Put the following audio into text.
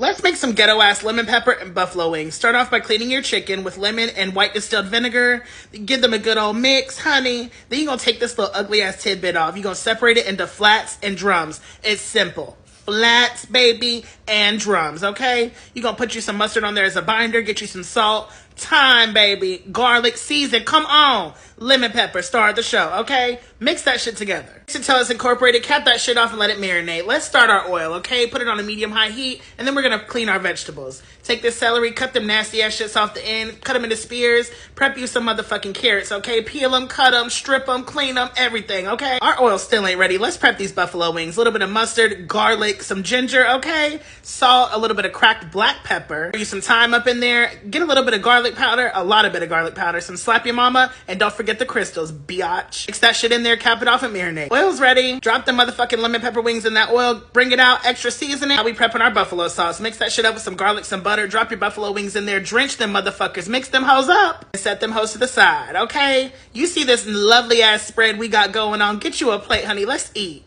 Let's make some ghetto ass lemon pepper and buffalo wings. Start off by cleaning your chicken with lemon and white distilled vinegar. Give them a good old mix, honey. Then you're gonna take this little ugly ass tidbit off. You're gonna separate it into flats and drums. It's simple. Flats, baby, and drums, okay? You're gonna put you some mustard on there as a binder, get you some salt, thyme, baby, garlic, season, come on, lemon pepper, star of the show, okay? Mix that shit together. Mix until it's incorporated, cap that shit off and let it marinate. Let's start our oil, okay? Put it on a medium-high heat, and then we're gonna clean our vegetables. Take this celery, cut them nasty-ass shits off the end, cut them into spears, prep you some motherfucking carrots, okay? Peel them, cut them, strip them, clean them, everything, okay? Our oil still ain't ready. Let's prep these buffalo wings. A little bit of mustard, garlic, some ginger, okay? Salt, a little bit of cracked black pepper. Use some thyme up in there. Get a little bit of garlic powder, a lot of bit of garlic powder, some slap your mama, and don't forget the crystals, biatch. Mix that shit in there, cap it off and marinate. Oil's ready. Drop the motherfucking lemon pepper wings in that oil. Bring it out, extra seasoning. Now we prepping our buffalo sauce. Mix that shit up with some garlic, some butter. Drop your buffalo wings in there. Drench them motherfuckers. Mix them hoes up. And set them hoes to the side, okay? You see this lovely ass spread we got going on. Get you a plate, honey. Let's eat.